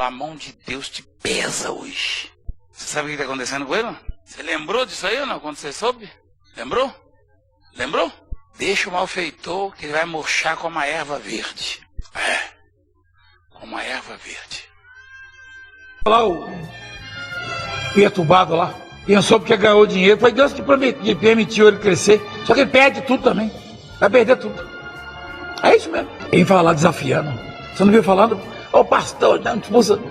Paulo, a mão de Deus te pesa hoje. Você sabe o que está acontecendo com ele? Você lembrou disso aí ou não, quando você soube? Lembrou? Lembrou? Deixa o malfeitor que ele vai murchar como a erva verde. Como a erva verde. Lá o perturbado lá, pensou porque ganhou dinheiro, foi Deus que permitiu ele crescer, só que ele perde tudo também, vai perder tudo. É isso mesmo. Quem fala lá desafiando, você não viu falando, ô pastor, não expulsa.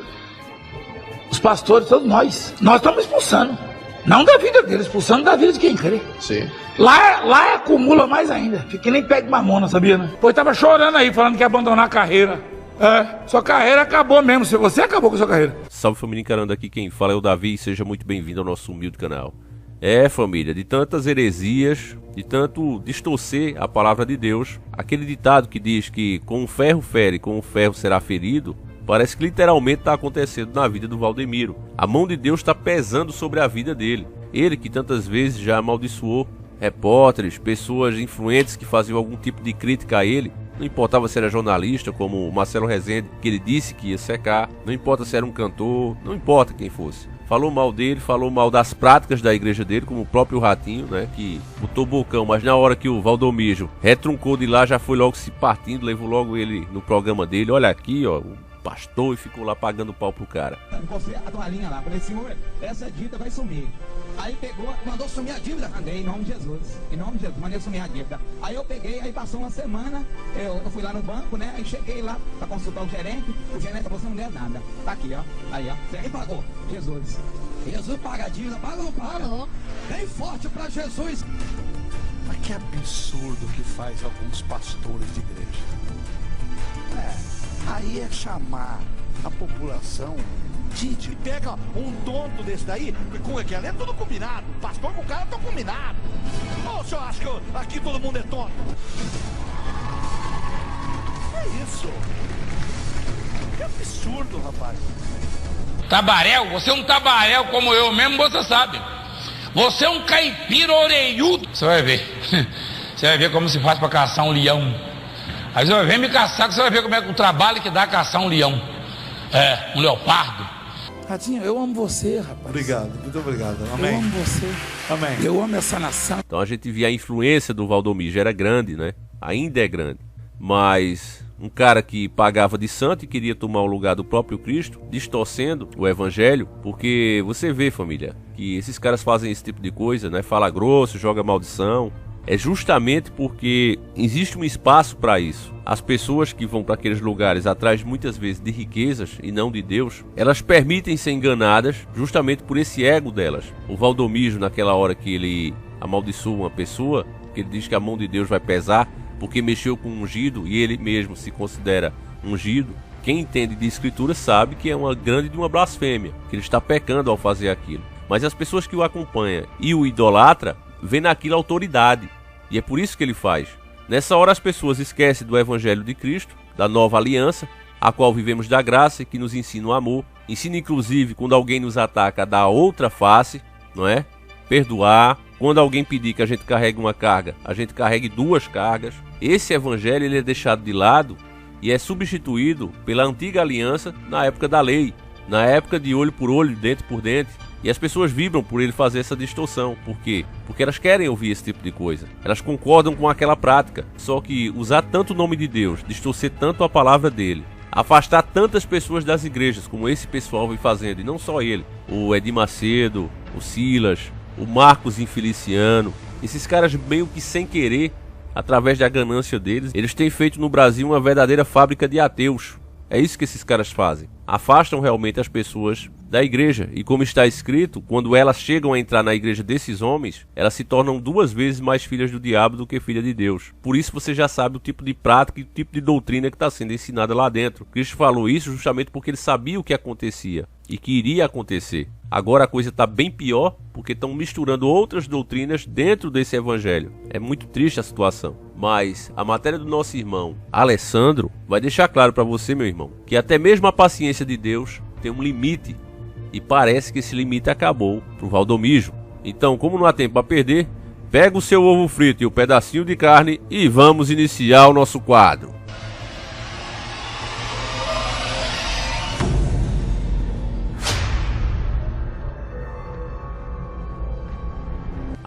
Os pastores, todos nós estamos expulsando, não da vida dele, expulsando da vida de quem crê. Sim. Lá acumula mais ainda, fica nem pé de mamona, sabia, né? Pois tava chorando aí, falando que ia abandonar a carreira. Sua carreira acabou mesmo, se você acabou com a sua carreira. Salve família, encarando aqui quem fala é o Davi, seja muito bem-vindo ao nosso humilde canal. Família, de tantas heresias, de tanto distorcer a palavra de Deus, aquele ditado que diz que com o ferro fere, com o ferro será ferido, parece que literalmente está acontecendo na vida do Valdemiro. A mão de Deus está pesando sobre a vida dele. Ele que tantas vezes já amaldiçoou repórteres, pessoas influentes que faziam algum tipo de crítica a ele. Não importava se era jornalista, como o Marcelo Rezende, que ele disse que ia secar. Não importa se era um cantor, não importa quem fosse. Falou mal dele, falou mal das práticas da igreja dele, como o próprio Ratinho, né? Que botou bocão, mas na hora que o Valdomijo retruncou de lá, já foi logo se partindo, levou logo ele no programa dele. Olha aqui, ó, o pastor, e ficou lá pagando pau pro cara. Encostei a toalhinha lá, falei, senhor, essa dívida vai sumir. Aí pegou, mandou sumir a dívida, mandei em nome de Jesus. Em nome de Jesus, mandei sumir a dívida. Aí eu peguei, aí passou uma semana, eu fui lá no banco, né? Aí cheguei lá pra consultar o gerente falou, você não deve nada. Tá aqui, ó. Aí, ó. Quem pagou? Jesus. Jesus paga a dívida, paga ou não paga? Falou. Bem forte pra Jesus. Mas que absurdo que faz alguns pastores de igreja. Aí é chamar a população de pega um tonto desse daí, com aquele é tudo combinado. O pastor com o cara estão combinado. Ou o senhor acha que aqui todo mundo é tonto? É isso. Que absurdo, rapaz. Tabaréu, você é um tabaréu como eu mesmo, você sabe. Você é um caipira orelhudo. Você vai ver. Você vai ver como se faz para caçar um leão. Aí você vai ver me caçar, que você vai ver como é o trabalho que dá caçar um leão. Um leopardo. Ratinho, eu amo você, rapaz. Obrigado, muito obrigado. Amém. Eu amo você. Amém. Eu amo essa nação. Então a gente via a influência do Valdomijo, era grande, né? Ainda é grande. Mas um cara que pagava de santo e queria tomar o lugar do próprio Cristo, distorcendo o evangelho, porque você vê, família, que esses caras fazem esse tipo de coisa, né? Fala grosso, joga maldição. É justamente porque existe um espaço para isso. As pessoas que vão para aqueles lugares atrás muitas vezes de riquezas e não de Deus, elas permitem ser enganadas justamente por esse ego delas. O Valdomijo, naquela hora que ele amaldiçoa uma pessoa, que ele diz que a mão de Deus vai pesar porque mexeu com um ungido e ele mesmo se considera ungido, quem entende de escritura sabe que é uma grande de uma blasfêmia, que ele está pecando ao fazer aquilo. Mas as pessoas que o acompanham e o idolatra vê naquilo autoridade, e é por isso que ele faz. Nessa hora as pessoas esquecem do Evangelho de Cristo, da nova aliança, a qual vivemos da graça e que nos ensina o amor. Ensina inclusive quando alguém nos ataca a dar outra face, não é? Perdoar. Quando alguém pedir que a gente carregue uma carga, a gente carregue duas cargas. Esse Evangelho ele é deixado de lado e é substituído pela antiga aliança na época da lei, na época de olho por olho, dente por dente. E as pessoas vibram por ele fazer essa distorção. Por quê? Porque elas querem ouvir esse tipo de coisa. Elas concordam com aquela prática. Só que usar tanto o nome de Deus, distorcer tanto a palavra dele, afastar tantas pessoas das igrejas, como esse pessoal vem fazendo, e não só ele. O Edir Macedo, o Silas, o Marcos Infeliciano. Esses caras meio que sem querer, através da ganância deles, eles têm feito no Brasil uma verdadeira fábrica de ateus. É isso que esses caras fazem. Afastam realmente as pessoas da igreja. E como está escrito, quando elas chegam a entrar na igreja desses homens, elas se tornam 2 vezes mais filhas do diabo do que filha de Deus. Por isso você já sabe o tipo de prática e o tipo de doutrina que está sendo ensinada lá dentro. Cristo falou isso justamente porque ele sabia o que acontecia e que iria acontecer. Agora a coisa está bem pior porque estão misturando outras doutrinas dentro desse evangelho. É muito triste a situação. Mas a matéria do nosso irmão Alessandro vai deixar claro para você, meu irmão, que até mesmo a paciência de Deus tem um limite. E parece que esse limite acabou pro Valdomijo. Então, como não há tempo a perder, pega o seu ovo frito e o pedacinho de carne e vamos iniciar o nosso quadro.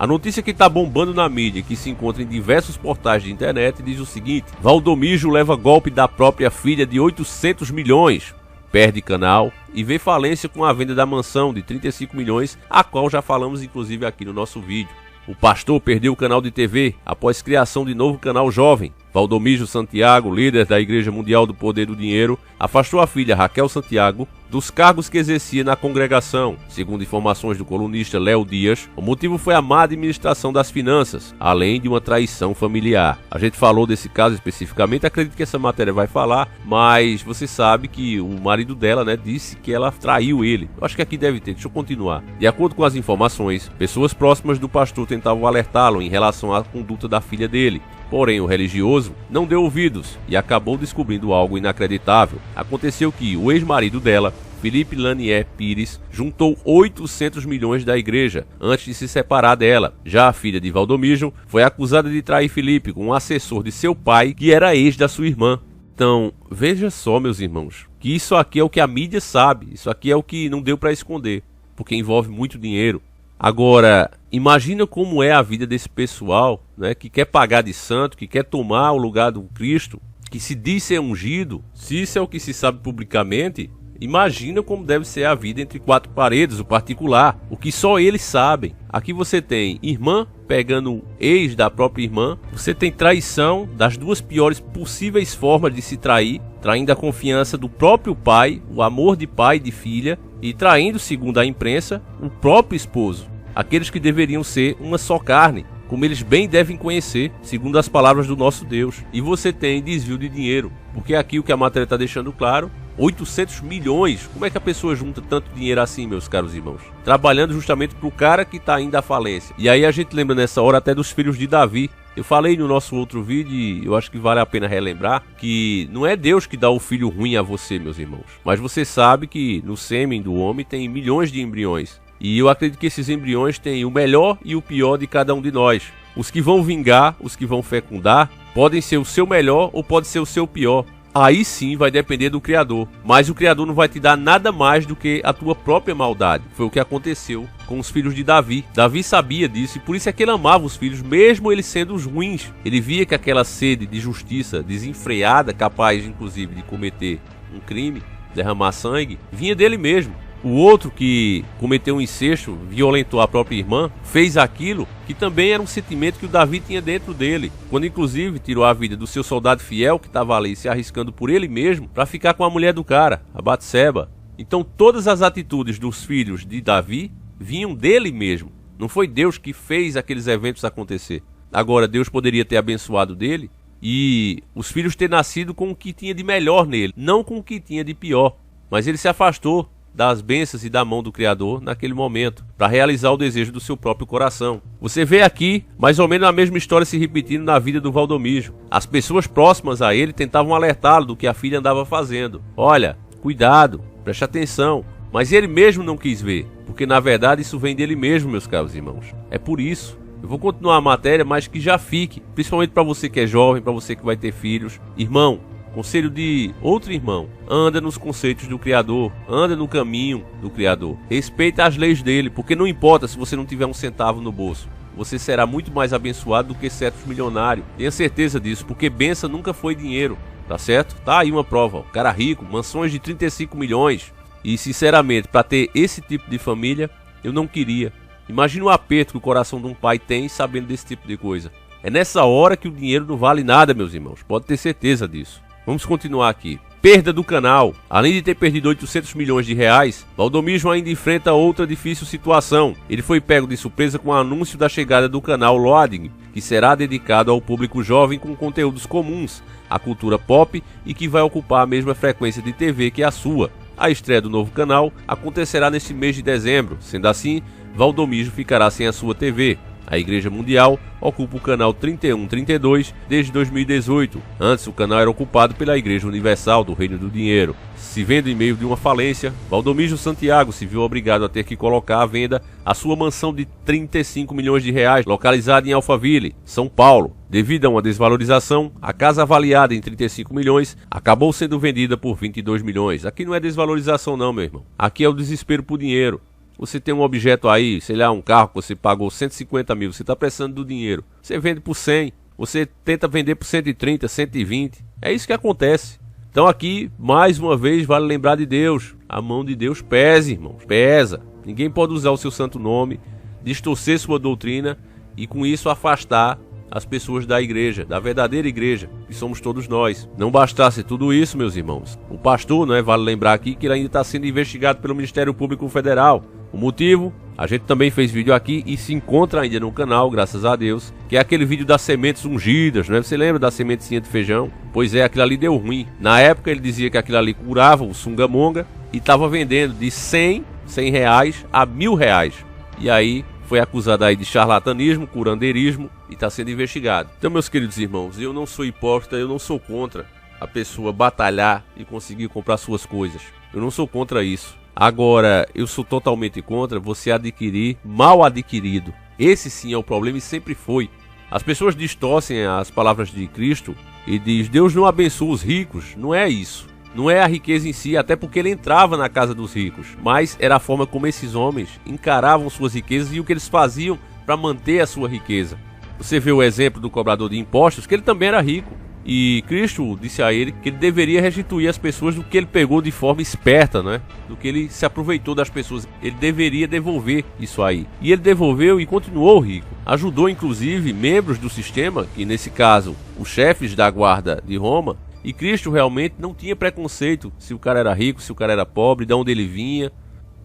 A notícia que está bombando na mídia e que se encontra em diversos portais de internet diz o seguinte: Valdomijo leva golpe da própria filha de 800 milhões, perde canal e vê falência com a venda da mansão de 35 milhões, a qual já falamos inclusive aqui no nosso vídeo. O pastor perdeu o canal de TV após criação de novo canal jovem. Valdomijo Santiago, líder da Igreja Mundial do Poder do Dinheiro, afastou a filha Raquel Santiago dos cargos que exercia na congregação. Segundo informações do colunista Léo Dias, o motivo foi a má administração das finanças, além de uma traição familiar. A gente falou desse caso especificamente, acredito que essa matéria vai falar, mas você sabe que o marido dela, disse que ela traiu ele. Eu acho que aqui deve ter, deixa eu continuar. De acordo com as informações, pessoas próximas do pastor tentavam alertá-lo em relação à conduta da filha dele. Porém, o religioso não deu ouvidos e acabou descobrindo algo inacreditável. Aconteceu que o ex-marido dela, Felipe Lanier Pires, juntou 800 milhões da igreja antes de se separar dela. Já a filha de Valdomijo foi acusada de trair Felipe com um assessor de seu pai que era ex da sua irmã. Então, veja só, meus irmãos, que isso aqui é o que a mídia sabe, isso aqui é o que não deu para esconder, porque envolve muito dinheiro. Agora, imagina como é a vida desse pessoal, que quer pagar de santo, que quer tomar o lugar do Cristo, que se diz ser ungido. Se isso é o que se sabe publicamente, imagina como deve ser a vida entre quatro paredes, o particular, o que só eles sabem. Aqui você tem irmã pegando o ex da própria irmã, você tem traição das duas piores possíveis formas de se trair, traindo a confiança do próprio pai, o amor de pai e de filha, e traindo, segundo a imprensa, o próprio esposo. Aqueles que deveriam ser uma só carne, como eles bem devem conhecer, segundo as palavras do nosso Deus. E você tem desvio de dinheiro, porque aqui o que a matéria está deixando claro, 800 milhões, como é que a pessoa junta tanto dinheiro assim, meus caros irmãos? Trabalhando justamente para o cara que está indo à falência. E aí a gente lembra nessa hora até dos filhos de Davi. Eu falei no nosso outro vídeo e eu acho que vale a pena relembrar que não é Deus que dá o filho ruim a você, meus irmãos. Mas você sabe que no sêmen do homem tem milhões de embriões. E eu acredito que esses embriões têm o melhor e o pior de cada um de nós. Os que vão vingar, os que vão fecundar, podem ser o seu melhor ou pode ser o seu pior. Aí sim vai depender do Criador. Mas o Criador não vai te dar nada mais do que a tua própria maldade. Foi o que aconteceu com os filhos de Davi. Davi sabia disso e por isso é que ele amava os filhos, mesmo eles sendo os ruins. Ele via que aquela sede de justiça desenfreada, capaz inclusive de cometer um crime, derramar sangue, vinha dele mesmo. O outro que cometeu um incesto, violentou a própria irmã, fez aquilo que também era um sentimento que o Davi tinha dentro dele, quando inclusive tirou a vida do seu soldado fiel que estava ali se arriscando por ele mesmo para ficar com a mulher do cara, a Batseba. Então todas as atitudes dos filhos de Davi vinham dele mesmo. Não foi Deus que fez aqueles eventos acontecer. Agora Deus poderia ter abençoado dele e os filhos ter nascido com o que tinha de melhor nele, não com o que tinha de pior. Mas ele se afastou das bênçãos e da mão do Criador naquele momento, para realizar o desejo do seu próprio coração. Você vê aqui mais ou menos a mesma história se repetindo na vida do Valdomijo. As pessoas próximas a ele tentavam alertá-lo do que a filha andava fazendo. Olha, cuidado, preste atenção. Mas ele mesmo não quis ver, porque na verdade isso vem dele mesmo, meus caros irmãos. É por isso. Eu vou continuar a matéria, mas que já fique, principalmente para você que é jovem, para você que vai ter filhos. Irmão, conselho de outro irmão, anda nos conceitos do Criador, anda no caminho do Criador, respeita as leis dele, porque não importa se você não tiver um centavo no bolso, você será muito mais abençoado do que certos milionários, tenha certeza disso, porque bênção nunca foi dinheiro, tá certo? Tá aí uma prova, o cara rico, mansões de 35 milhões, e sinceramente, para ter esse tipo de família, eu não queria. Imagina o aperto que o coração de um pai tem sabendo desse tipo de coisa. É nessa hora que o dinheiro não vale nada, meus irmãos, pode ter certeza disso. Vamos continuar aqui. Perda do canal. Além de ter perdido 800 milhões de reais, Valdomijo ainda enfrenta outra difícil situação. Ele foi pego de surpresa com o anúncio da chegada do canal Loading, que será dedicado ao público jovem com conteúdos comuns, à cultura pop e que vai ocupar a mesma frequência de TV que a sua. A estreia do novo canal acontecerá neste mês de dezembro. Sendo assim, Valdomijo ficará sem a sua TV. A Igreja Mundial ocupa o canal 3132 desde 2018. Antes, o canal era ocupado pela Igreja Universal do Reino do Dinheiro. Se vendo em meio de uma falência, Valdomijo Santiago se viu obrigado a ter que colocar à venda a sua mansão de 35 milhões de reais, localizada em Alphaville, São Paulo. Devido a uma desvalorização, a casa avaliada em 35 milhões acabou sendo vendida por 22 milhões. Aqui não é desvalorização não, meu irmão. Aqui é o desespero por dinheiro. Você tem um objeto aí, sei lá, um carro que você pagou 150 mil, você está precisando do dinheiro. Você vende por 100, você tenta vender por 130, 120. É isso que acontece. Então aqui, mais uma vez, vale lembrar de Deus. A mão de Deus pesa, irmãos, pesa. Ninguém pode usar o seu santo nome, distorcer sua doutrina e com isso afastar as pessoas da igreja, da verdadeira igreja, que somos todos nós. Não bastasse tudo isso, meus irmãos, o pastor, vale lembrar aqui que ele ainda está sendo investigado pelo Ministério Público Federal. O motivo? A gente também fez vídeo aqui e se encontra ainda no canal, graças a Deus, que é aquele vídeo das sementes ungidas, Você lembra da sementezinha de feijão? Pois é, aquilo ali deu ruim. Na época ele dizia que aquilo ali curava o sungamonga e estava vendendo de 100 reais a R$1.000. E aí foi acusado aí de charlatanismo, curandeirismo e está sendo investigado. Então, meus queridos irmãos, eu não sou hipócrita, eu não sou contra a pessoa batalhar e conseguir comprar suas coisas. Eu não sou contra isso. Agora, eu sou totalmente contra você adquirir mal adquirido. Esse sim é o problema e sempre foi. As pessoas distorcem as palavras de Cristo e diz: Deus não abençoa os ricos. Não é isso. Não é a riqueza em si, até porque ele entrava na casa dos ricos. Mas era a forma como esses homens encaravam suas riquezas e o que eles faziam para manter a sua riqueza. Você vê o exemplo do cobrador de impostos, que ele também era rico. E Cristo disse a ele que ele deveria restituir as pessoas do que ele pegou de forma esperta, Do que ele se aproveitou das pessoas. Ele deveria devolver isso aí. E ele devolveu e continuou rico. Ajudou inclusive membros do sistema, que nesse caso os chefes da guarda de Roma. E Cristo realmente não tinha preconceito se o cara era rico, se o cara era pobre, de onde ele vinha.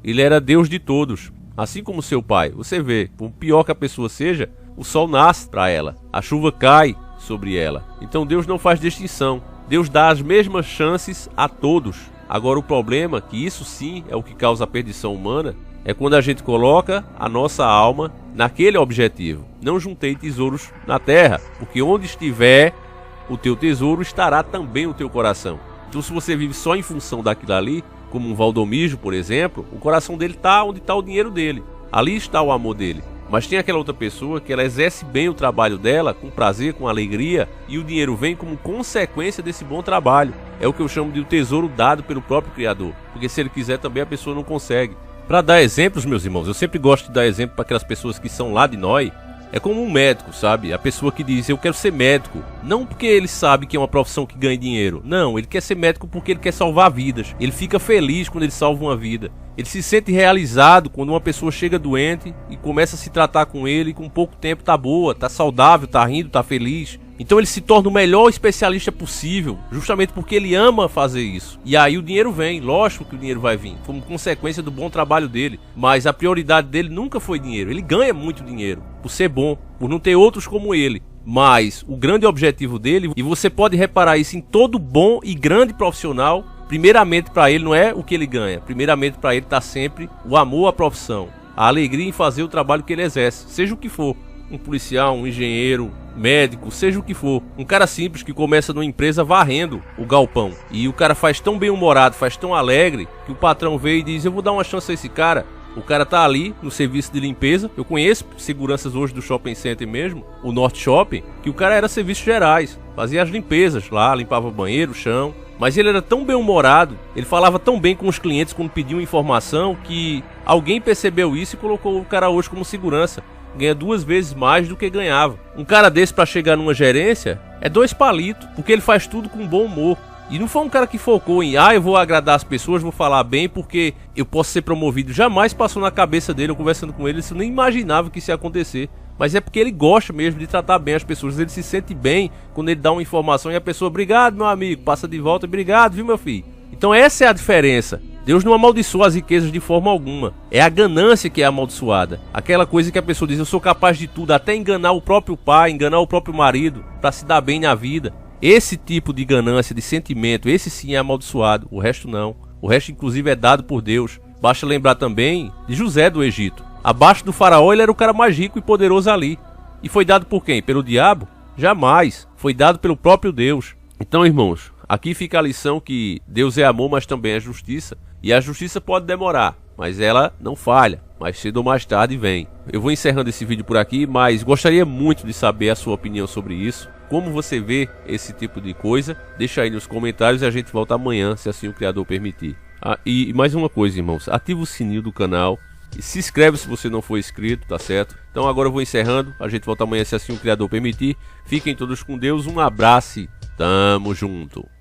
Ele era Deus de todos, assim como seu pai. Você vê, por pior que a pessoa seja, o sol nasce para ela, a chuva cai sobre ela. Então Deus não faz distinção. Deus dá as mesmas chances a todos. Agora o problema, que isso sim é o que causa a perdição humana, é quando a gente coloca a nossa alma naquele objetivo. Não juntei tesouros na terra, porque onde estiver o teu tesouro, estará também o teu coração. Então se você vive só em função daquilo ali, como um Valdomiro, por exemplo, o coração dele está onde está o dinheiro dele. Ali está o amor dele. Mas tem aquela outra pessoa que ela exerce bem o trabalho dela, com prazer, com alegria, e o dinheiro vem como consequência desse bom trabalho. É o que eu chamo de o tesouro dado pelo próprio Criador. Porque se ele quiser também a pessoa não consegue. Para dar exemplos, meus irmãos, eu sempre gosto de dar exemplo para aquelas pessoas que são lá de nós. É como um médico, sabe? A pessoa que diz: eu quero ser médico. Não porque ele sabe que é uma profissão que ganha dinheiro. Não, ele quer ser médico porque ele quer salvar vidas. Ele fica feliz quando ele salva uma vida. Ele se sente realizado quando uma pessoa chega doente e começa a se tratar com ele e com pouco tempo tá boa, tá saudável, tá rindo, tá feliz. Então ele se torna o melhor especialista possível, justamente porque ele ama fazer isso. E aí o dinheiro vem, lógico que o dinheiro vai vir, como consequência do bom trabalho dele. Mas a prioridade dele nunca foi dinheiro. Ele ganha muito dinheiro por ser bom, por não ter outros como ele. Mas o grande objetivo dele, e você pode reparar isso em todo bom e grande profissional, primeiramente para ele não é o que ele ganha. Primeiramente para ele está sempre o amor à profissão, a alegria em fazer o trabalho que ele exerce, seja o que for. Um policial, um engenheiro, médico, seja o que for. Um cara simples que começa numa empresa varrendo o galpão. E o cara faz tão bem-humorado, faz tão alegre, que o patrão vê e diz: eu vou dar uma chance a esse cara. O cara tá ali no serviço de limpeza. Eu conheço seguranças hoje do shopping center mesmo, o Norte Shopping, que o cara era serviços gerais. Fazia as limpezas lá, limpava banheiro, chão. Mas ele era tão bem-humorado, ele falava tão bem com os clientes quando pediam informação, que alguém percebeu isso e colocou o cara hoje como segurança. Ganha 2 vezes mais do que ganhava. Um cara desse para chegar numa gerência é 2 palitos, porque ele faz tudo com bom humor. E não foi um cara que focou em: eu vou agradar as pessoas, vou falar bem porque eu posso ser promovido. Jamais passou na cabeça dele, eu conversando com ele, eu nem imaginava que isso ia acontecer. Mas é porque ele gosta mesmo de tratar bem as pessoas. Ele se sente bem quando ele dá uma informação e a pessoa: obrigado, meu amigo, passa de volta, obrigado, viu, meu filho. Então essa é a diferença. Deus não amaldiçoa as riquezas de forma alguma. É a ganância que é amaldiçoada. Aquela coisa que a pessoa diz: eu sou capaz de tudo, até enganar o próprio pai, enganar o próprio marido, para se dar bem na vida. Esse tipo de ganância, de sentimento, esse sim é amaldiçoado, o resto não. O resto inclusive é dado por Deus. Basta lembrar também de José do Egito. Abaixo do faraó ele era o cara mais rico e poderoso ali. E foi dado por quem? Pelo diabo? Jamais. Foi dado pelo próprio Deus. Então, irmãos, aqui fica a lição que Deus é amor, mas também é justiça. E a justiça pode demorar, mas ela não falha. Mais cedo ou mais tarde vem. Eu vou encerrando esse vídeo por aqui, mas gostaria muito de saber a sua opinião sobre isso. Como você vê esse tipo de coisa? Deixa aí nos comentários e a gente volta amanhã, se assim o Criador permitir. E mais uma coisa, irmãos. Ativa o sininho do canal. E se inscreve se você não for inscrito, tá certo? Então agora eu vou encerrando. A gente volta amanhã se assim o Criador permitir. Fiquem todos com Deus. Um abraço. Tamo junto.